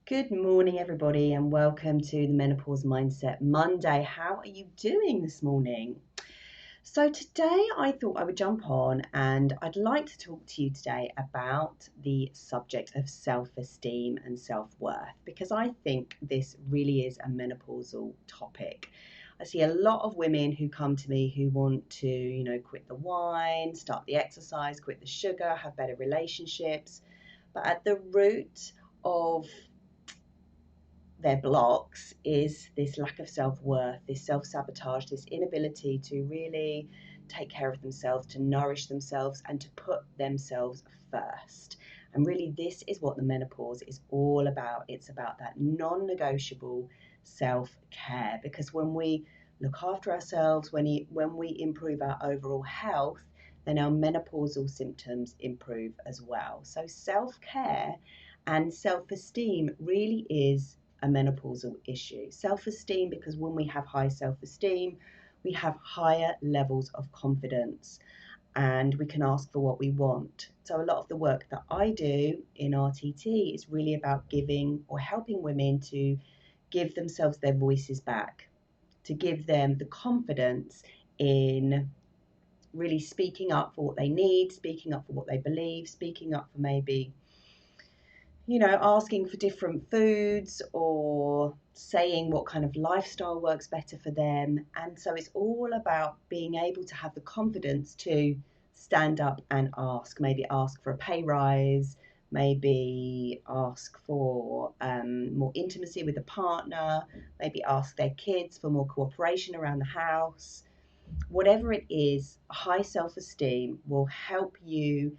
Good morning, everybody, and welcome to the Menopause Mindset Monday. How are you doing this morning? So, today I thought I would jump on and I'd like to talk to you today about the subject of self esteem and self worth because I think this really is a menopausal topic. I see a lot of women who come to me who want to, quit the wine, start the exercise, quit the sugar, have better relationships, but at the root of their blocks is this lack of self-worth, this self-sabotage, this inability to really take care of themselves, to nourish themselves, and to put themselves first. And really, this is what the menopause is all about. It's about that non-negotiable self-care, because when we look after ourselves, when we improve our overall health, then our menopausal symptoms improve as well. So self-care and self-esteem really is a menopausal issue. Self-esteem, because when we have high self-esteem, we have higher levels of confidence and we can ask for what we want. So a lot of the work that I do in RTT is really about giving or helping women to give themselves their voices back, to give them the confidence in really speaking up for what they need, speaking up for what they believe, speaking up for maybe asking for different foods or saying what kind of lifestyle works better for them. And so it's all about being able to have the confidence to stand up and ask, maybe ask for a pay rise, maybe ask for more intimacy with a partner, maybe ask their kids for more cooperation around the house. Whatever it is, high self-esteem will help you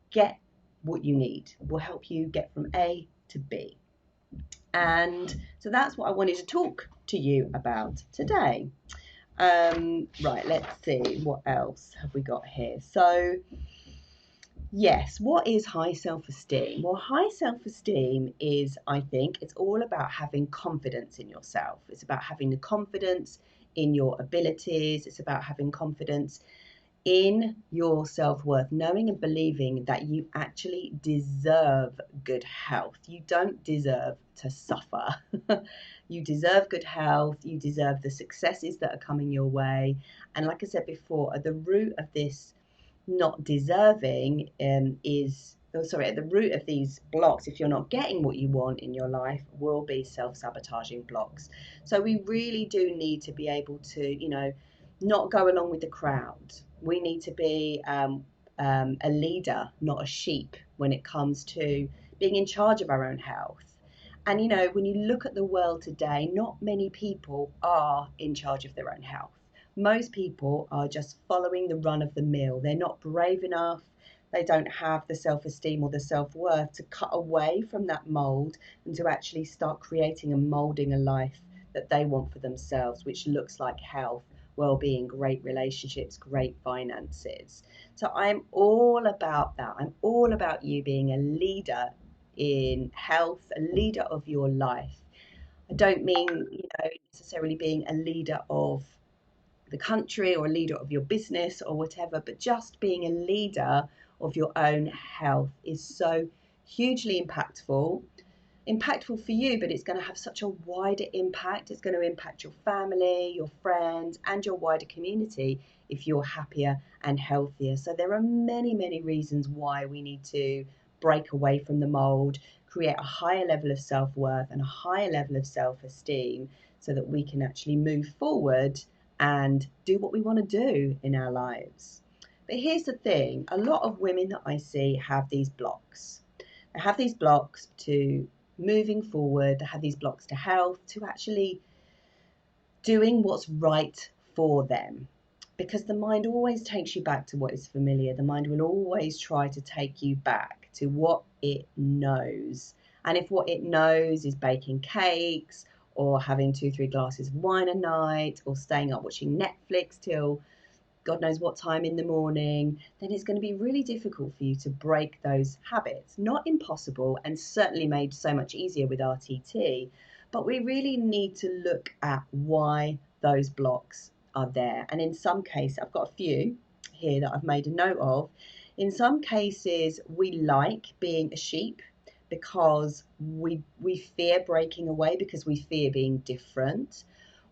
get what you need, will help you get from A to B. And so that's what I wanted to talk to you about today. Right, let's see, what else have we got here? So, yes, what is high self-esteem? Well, high self-esteem is, I think, it's all about having confidence in yourself. It's about having the confidence in your abilities. It's about having confidence in your self-worth, knowing and believing that you actually deserve good health. You don't deserve to suffer. You deserve good health. You deserve the successes that are coming your way. And like I said before, at the root of this not deserving at the root of these blocks, if you're not getting what you want in your life, will be self-sabotaging blocks. So we really do need to be able to, not go along with the crowd. We need to be a leader, not a sheep, when it comes to being in charge of our own health. And when you look at the world today, not many people are in charge of their own health. Most people are just following the run of the mill. They're not brave enough. They don't have the self-esteem or the self-worth to cut away from that mold and to actually start creating and molding a life that they want for themselves, which looks like health, well-being, great relationships, great finances. So I'm all about that. I'm all about you being a leader in health, a leader of your life. I don't mean, necessarily being a leader of the country or a leader of your business or whatever, but just being a leader of your own health is so hugely impactful for you, but it's going to have such a wider impact. It's going to impact your family, your friends, and your wider community if you're happier and healthier. So there are many, many reasons why we need to break away from the mold, create a higher level of self-worth and a higher level of self-esteem so that we can actually move forward and do what we want to do in our lives. But here's the thing, a lot of women that I see have these blocks. They have these blocks to moving forward, they have these blocks to health, to actually doing what's right for them. Because the mind always takes you back to what is familiar. The mind will always try to take you back to what it knows. And if what it knows is baking cakes or having 2-3 glasses of wine a night or staying up watching Netflix till God knows what time in the morning, then it's going to be really difficult for you to break those habits. Not impossible, and certainly made so much easier with RTT, but we really need to look at why those blocks are there. And in some cases, I've got a few here that I've made a note of. In some cases, we like being a sheep because we fear breaking away, because we fear being different.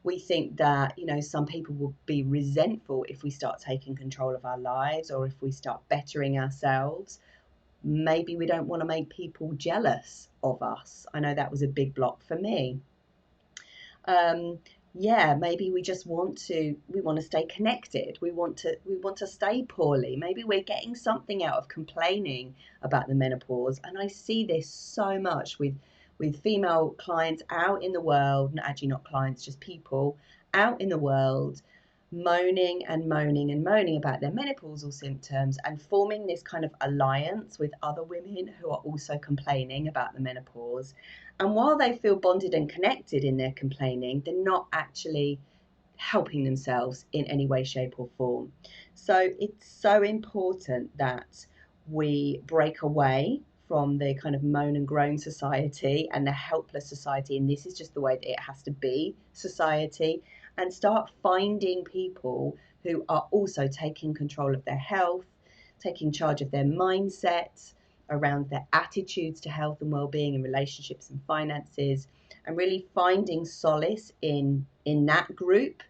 We think that, some people will be resentful if we start taking control of our lives, or if we start bettering ourselves. Maybe we don't want to make people jealous of us. I know that was a big block for me. um, yeah, maybe we want to stay connected. We want to stay poorly. Maybe we're getting something out of complaining about the menopause. And I see this so much with female clients out in the world, and actually not clients, just people out in the world, moaning and moaning and moaning about their menopausal symptoms, and forming this kind of alliance with other women who are also complaining about the menopause. And while they feel bonded and connected in their complaining, they're not actually helping themselves in any way, shape, or form. So it's so important that we break away from the kind of moan and groan society and the helpless society, and this is just the way that it has to be society, and start finding people who are also taking control of their health, taking charge of their mindset around their attitudes to health and well-being and relationships and finances, and really finding solace in that group.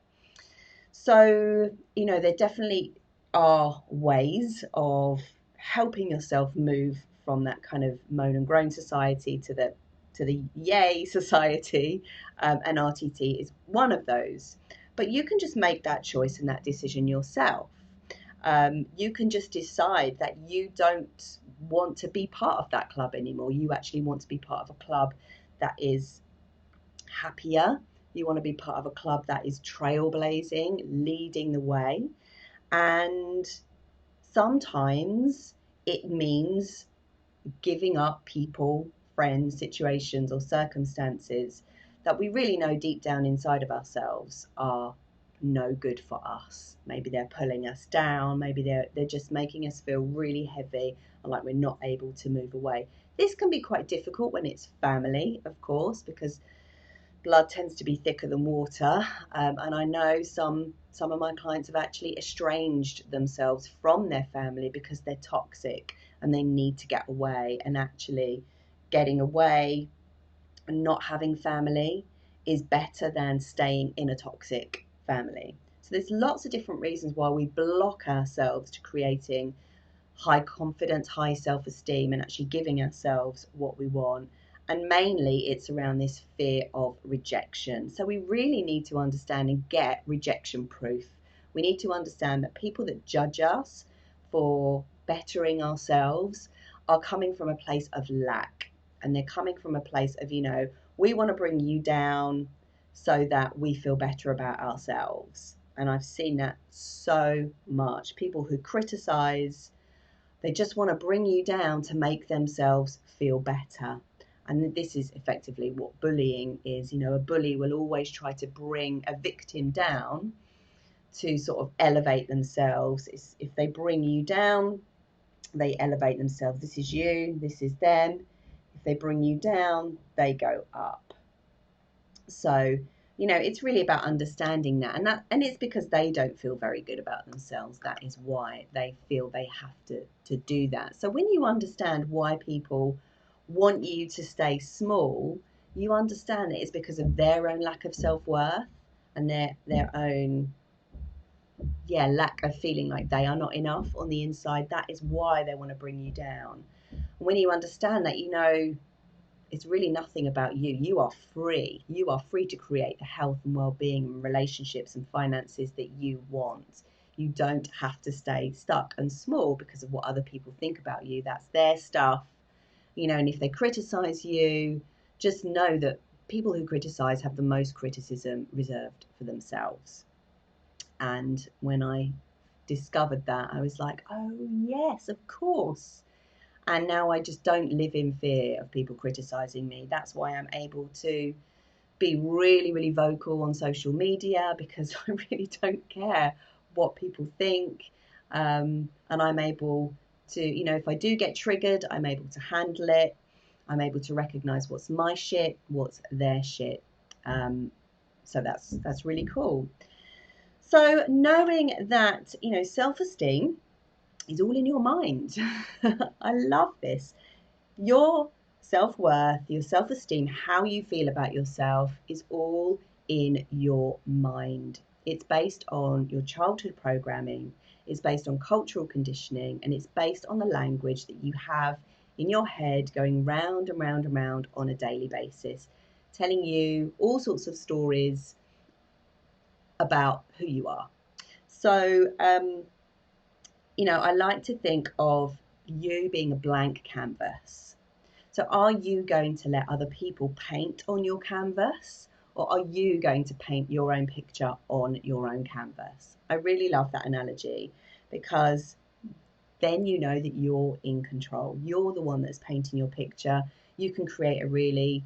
So, there definitely are ways of helping yourself move from that kind of moan and groan society to the yay society, and RTT is one of those. But you can just make that choice and that decision yourself. You can just decide that you don't want to be part of that club anymore. You actually want to be part of a club that is happier. You want to be part of a club that is trailblazing, leading the way. And sometimes it means giving up people, friends, situations, or circumstances that we really know deep down inside of ourselves are no good for us. Maybe they're pulling us down, maybe they're just making us feel really heavy and like we're not able to move away. This can be quite difficult when it's family, of course, because blood tends to be thicker than water. And I know some of my clients have actually estranged themselves from their family because they're toxic and they need to get away. And actually getting away and not having family is better than staying in a toxic family. So there's lots of different reasons why we block ourselves to creating high confidence, high self-esteem, and actually giving ourselves what we want. And mainly it's around this fear of rejection. So we really need to understand and get rejection proof. We need to understand that people that judge us for bettering ourselves are coming from a place of lack. And they're coming from a place of, we want to bring you down so that we feel better about ourselves. And I've seen that so much. People who criticize, they just want to bring you down to make themselves feel better. And this is effectively what bullying is. A bully will always try to bring a victim down to sort of elevate themselves. If they bring you down, they elevate themselves. This is you, this is them. If they bring you down, they go up. So, it's really about understanding that. And it's because they don't feel very good about themselves. That is why they feel they have to do that. So when you understand why people want you to stay small, you understand that it's because of their own lack of self-worth and their own lack of feeling like they are not enough on the inside. That is why they want to bring you down. When you understand that, it's really nothing about you. You are free. You are free to create the health and well-being and relationships and finances that you want. You don't have to stay stuck and small because of what other people think about you. That's their stuff. And if they criticize you, just know that people who criticize have the most criticism reserved for themselves. And when I discovered that, I was like, oh yes, of course. And now I just don't live in fear of people criticizing me. That's why I'm able to be really, really vocal on social media, because I really don't care what people think. And I'm able to, if I do get triggered, I'm able to handle it. I'm able to recognize what's my shit, what's their shit. So that's really cool. So knowing that, self-esteem is all in your mind. I love this. Your self-worth, your self-esteem, how you feel about yourself is all in your mind. It's based on your childhood programming, it's based on cultural conditioning, and it's based on the language that you have in your head going round and round and round on a daily basis, telling you all sorts of stories about who you are. So, I like to think of you being a blank canvas. So are you going to let other people paint on your canvas, or are you going to paint your own picture on your own canvas? I really love that analogy, because then you know that you're in control. You're the one that's painting your picture. You can create a really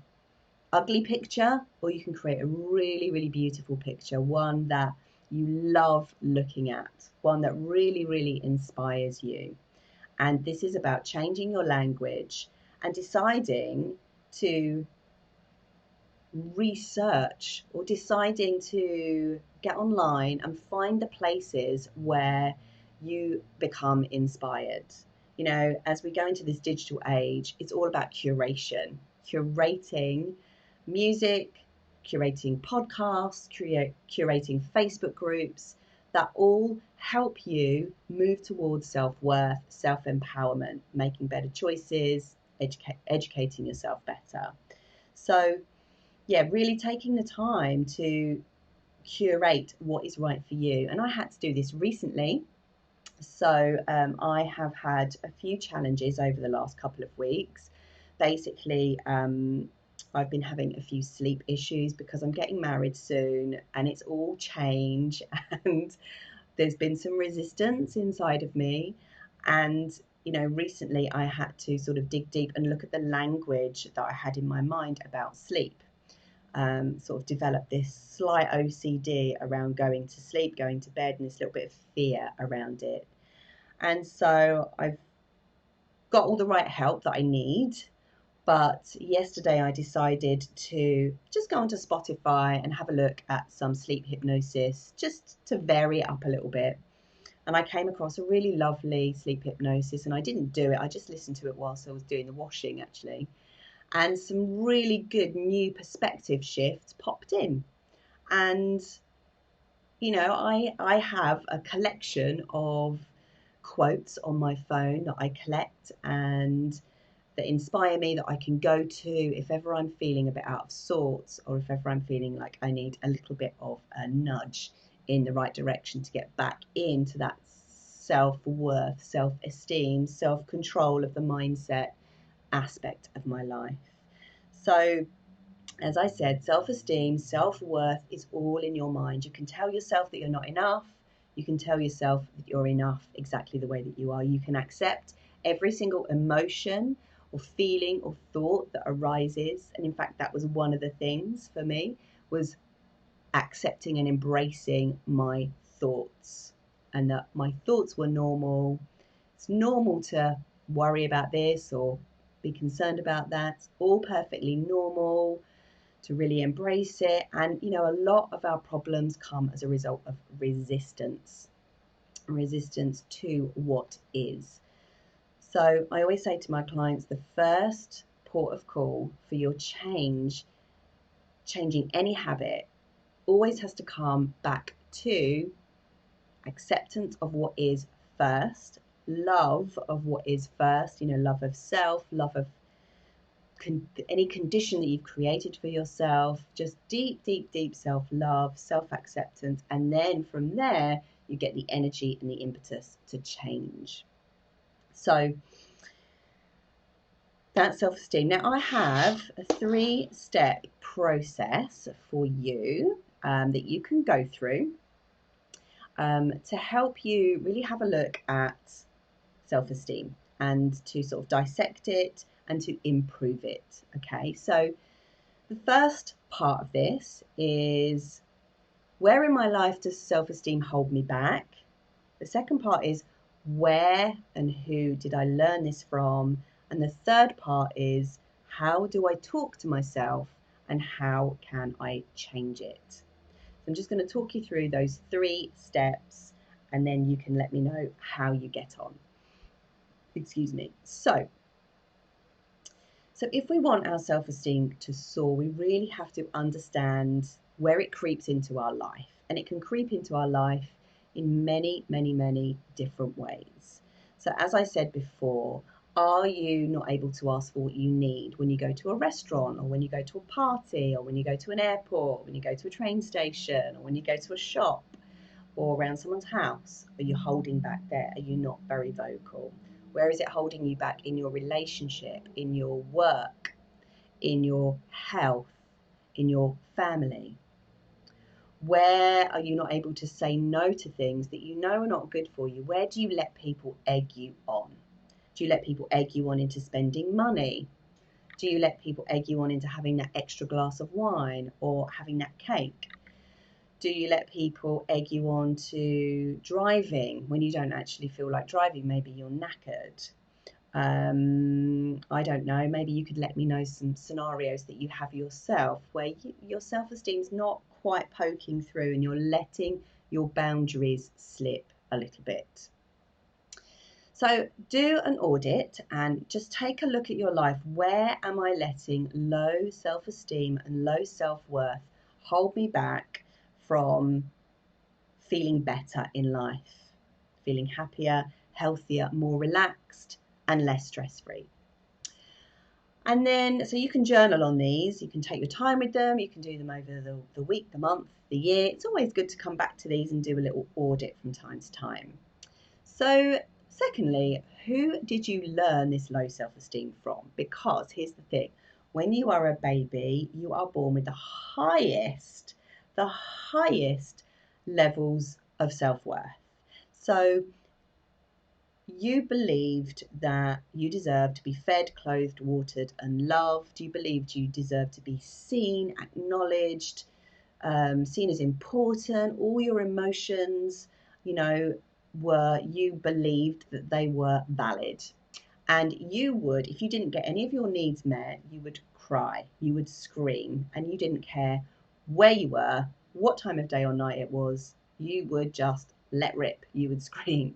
ugly picture, or you can create a really, really beautiful picture, one that you love looking at, one that really, really inspires you. And this is about changing your language and deciding to research, or deciding to get online and find the places where you become inspired. As we go into this digital age, it's all about curation, curating music, curating podcasts, curating Facebook groups that all help you move towards self-worth, self-empowerment, making better choices, educating yourself better. So, yeah, really taking the time to curate what is right for you. And I had to do this recently. So I have had a few challenges over the last couple of weeks. Basically, I've been having a few sleep issues because I'm getting married soon, and it's all change, and there's been some resistance inside of me. And recently I had to sort of dig deep and look at the language that I had in my mind about sleep. Sort of develop this slight OCD around going to sleep, going to bed, and this little bit of fear around it. And so I've got all the right help that I need. But yesterday I decided to just go onto Spotify and have a look at some sleep hypnosis, just to vary it up a little bit. And I came across a really lovely sleep hypnosis, and I didn't do it. I just listened to it whilst I was doing the washing, actually. And some really good new perspective shifts popped in. And I have a collection of quotes on my phone that I collect and that inspire me, that I can go to if ever I'm feeling a bit out of sorts, or if ever I'm feeling like I need a little bit of a nudge in the right direction to get back into that self-worth, self-esteem, self-control of the mindset aspect of my life. So, as I said, self-esteem, self-worth is all in your mind. You can tell yourself that you're not enough. You can tell yourself that you're enough exactly the way that you are. You can accept every single emotion or feeling or thought that arises. And in fact, that was one of the things for me, was accepting and embracing my thoughts, and that my thoughts were normal. It's normal to worry about this or be concerned about that. It's all perfectly normal to really embrace it. And a lot of our problems come as a result of resistance to what is. So I always say to my clients, the first port of call for your changing any habit always has to come back to acceptance of what is first, love of what is first, love of self, love of any condition that you've created for yourself, just deep, deep, deep self-love, self-acceptance. And then from there, you get the energy and the impetus to change. So that's self-esteem. Now, I have a 3-step process for you that you can go through to help you really have a look at self-esteem and to sort of dissect it and to improve it. Okay, so the first part of this is, where in my life does self-esteem hold me back? The second part is, where and who did I learn this from? And the third part is, how do I talk to myself and how can I change it? So I'm just going to talk you through those 3 steps, and then you can let me know how you get on. Excuse me. So So if we want our self-esteem to soar, we really have to understand where it creeps into our life. And it can creep into our life in many, many, many different ways. So as I said before, are you not able to ask for what you need when you go to a restaurant, or when you go to a party, or when you go to an airport, when you go to a train station, or when you go to a shop, or around someone's house? Are you holding back there? Are you not very vocal? Where is it holding you back? In your relationship, in your work, in your health, in your family? Where are you not able to say no to things that you know are not good for you? Where do you let people egg you on? Do you let people egg you on into spending money? Do you let people egg you on into having that extra glass of wine or having that cake? Do you let people egg you on to driving when you don't actually feel like driving? Maybe you're knackered. I don't know. Maybe you could let me know some scenarios that you have yourself where your self-esteem's not quite poking through and you're letting your boundaries slip a little bit. So do an audit and just take a look at your life. Where am I letting low self-esteem and low self-worth hold me back from feeling better in life, feeling happier, healthier, more relaxed, and less stress-free? And then, so you can journal on these, you can take your time with them, you can do them over the week, the month, the year. It's always good to come back to these and do a little audit from time to time. So secondly, who did you learn this low self-esteem from? Because here's the thing, when you are a baby, you are born with the highest levels of self-worth. So you believed that you deserved to be fed, clothed, watered, and loved. You believed you deserved to be seen, acknowledged, seen as important. All your emotions, you believed that they were valid. And you would, if you didn't get any of your needs met, you would cry, you would scream, and you didn't care where you were, what time of day or night it was. You would just let rip, you would scream.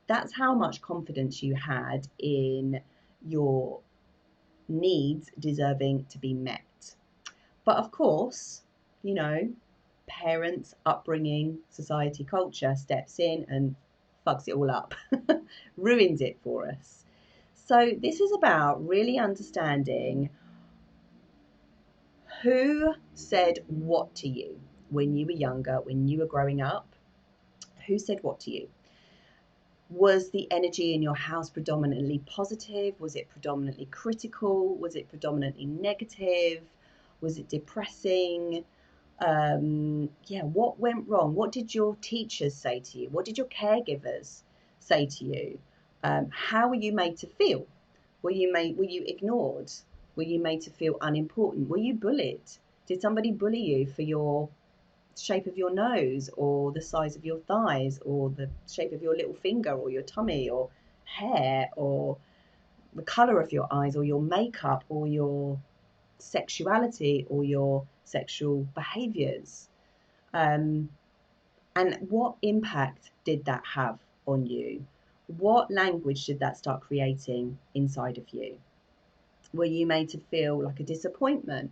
That's how much confidence you had in your needs deserving to be met. But of course, parents, upbringing, society, culture steps in and fucks it all up, ruins it for us. So this is about really understanding who said what to you when you were younger, when you were growing up. Who said what to you? Was the energy in your house predominantly positive? Was it predominantly critical? Was it predominantly negative? Was it depressing? What went wrong? What did your teachers say to you? What did your caregivers say to you? How were you made to feel? Were you ignored? Were you made to feel unimportant? Were you bullied? Did somebody bully you for your shape of your nose, or the size of your thighs, or the shape of your little finger, or your tummy, or hair, or the color of your eyes, or your makeup, or your sexuality, or your sexual behaviors? And what impact did that have on you? What language did that start creating inside of you? Were you made to feel like a disappointment?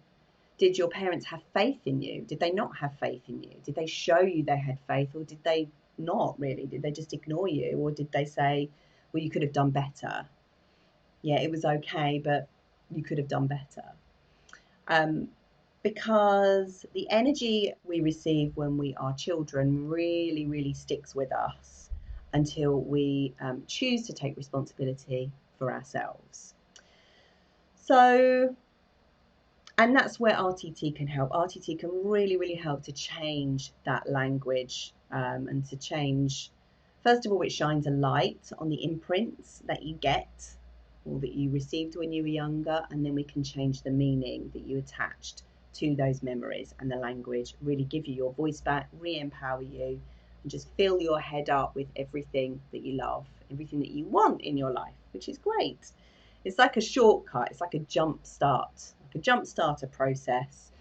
Did your parents have faith in you? Did they not have faith in you? Did they show you they had faith, or did they not really? Did they just ignore you, or did they say, well, you could have done better? Yeah, it was okay, but you could have done better. Because the energy we receive when we are children really, really sticks with us until we choose to take responsibility for ourselves. So, and that's where RTT can help. RTT can really, really help to change that language and to change, first of all, it shines a light on the imprints that you get or that you received when you were younger, and then we can change the meaning that you attached to those memories and the language, really give you your voice back, re-empower you, and just fill your head up with everything that you love, everything that you want in your life, which is great. It's like a shortcut, it's like a jump starter process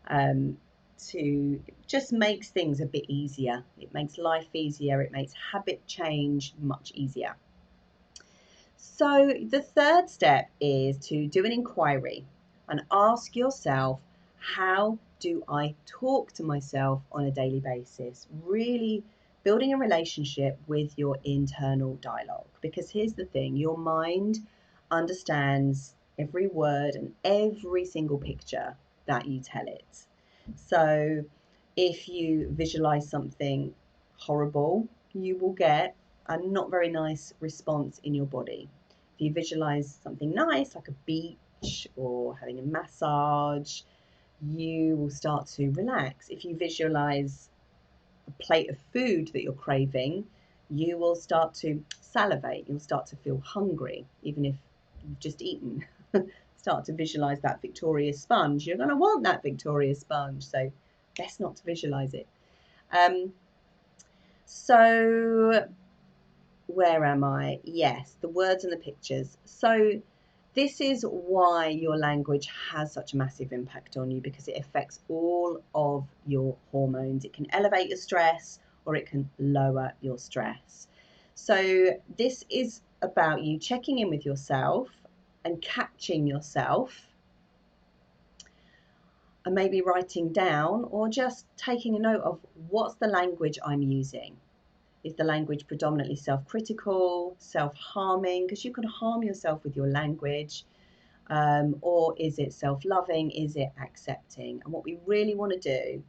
to just makes things a bit easier. It makes life easier, it makes habit change much easier. So the third step is to do an inquiry and ask yourself, how do I talk to myself on a daily basis? Really building a relationship with your internal dialogue. Because here's the thing, your mind understands every word and every single picture that you tell it. So if you visualize something horrible, you will get a not very nice response in your body. If you visualize something nice, like a beach or having a massage, you will start to relax. If you visualize a plate of food that you're craving, you will start to salivate. You'll start to feel hungry, even if you've just eaten. Start to visualize that Victoria sponge. You're going to want that Victoria sponge, so best not to visualize it. So where am I? Yes, the words and the pictures. So this is why your language has such a massive impact on you, because it affects all of your hormones. It can elevate your stress or it can lower your stress. So this is about you checking in with yourself and catching yourself, and maybe writing down or just taking a note of, what's the language I'm using? Is the language predominantly self-critical, self-harming? Because you can harm yourself with your language. Or is it self-loving? Is it accepting? And what we really want to do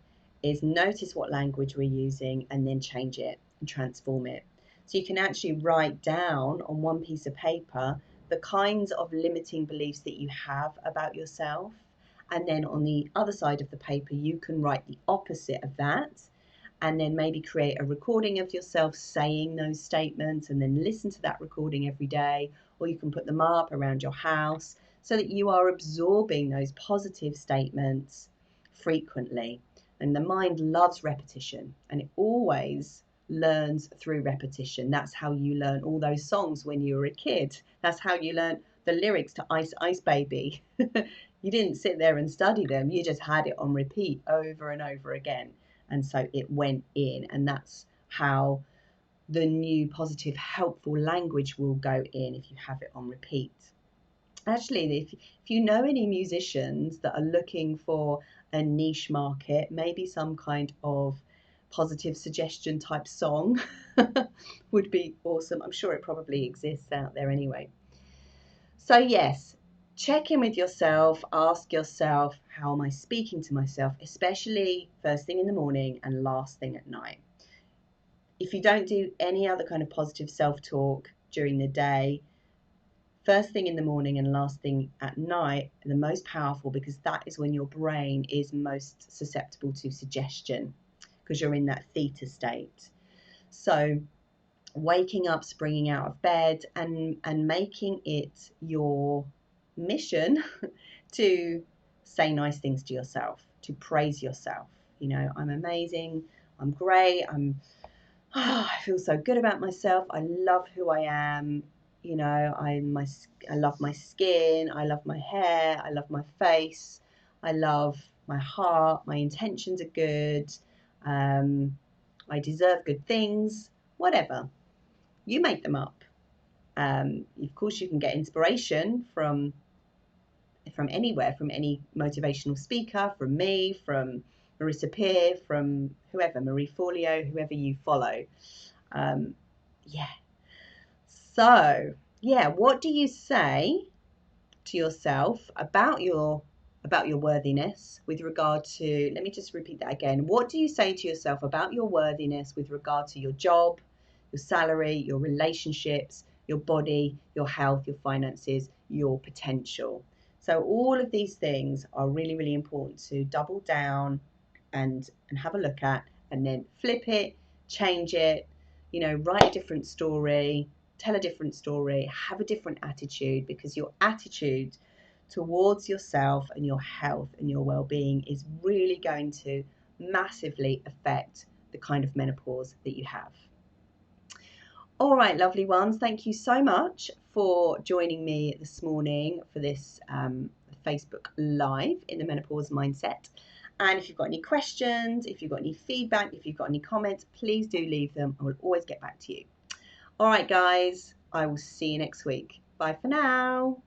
is notice what language we're using and then change it and transform it. So you can actually write down on one piece of paper the kinds of limiting beliefs that you have about yourself. And then on the other side of the paper, you can write the opposite of that, and then maybe create a recording of yourself saying those statements and then listen to that recording every day, or you can put them up around your house so that you are absorbing those positive statements frequently. And the mind loves repetition, and it always learns through repetition. That's how you learn all those songs when you were a kid. That's how you learn the lyrics to Ice Ice Baby. You didn't sit there and study them, you just had it on repeat over and over again. And so it went in, and that's how the new positive helpful language will go in, if you have it on repeat. Actually, if you know any musicians that are looking for a niche market, maybe some kind of positive suggestion type song would be awesome. I'm sure it probably exists out there anyway. So yes, check in with yourself, ask yourself, how am I speaking to myself, especially first thing in the morning and last thing at night. If you don't do any other kind of positive self-talk during the day, first thing in the morning and last thing at night are the most powerful, because that is when your brain is most susceptible to suggestion, because you're in that theta state. So waking up, springing out of bed, and making it your mission to say nice things to yourself, to praise yourself. You know, I'm amazing, I'm great, I feel so good about myself, I love who I am. You know, I love my skin, I love my hair, I love my face, I love my heart, my intentions are good, I deserve good things, whatever. You make them up. Of course, you can get inspiration from anywhere, from any motivational speaker, from me, from Marissa Peer, from whoever, Marie Forleo, whoever you follow. Yeah. So, yeah, what do you say to yourself about your worthiness with regard to, let me just repeat that again. What do you say to yourself about your worthiness with regard to your job, your salary, your relationships, your body, your health, your finances, your potential? So all of these things are really, really important to double down and have a look at, and then flip it, change it, you know, write a different story, tell a different story, have a different attitude, because your attitude towards yourself and your health and your well-being is really going to massively affect the kind of menopause that you have. All right, lovely ones, thank you so much for joining me this morning for this Facebook Live in the Menopause Mindset. And if you've got any questions, if you've got any feedback, if you've got any comments, please do leave them. I will always get back to you. All right, guys, I will see you next week. Bye for now.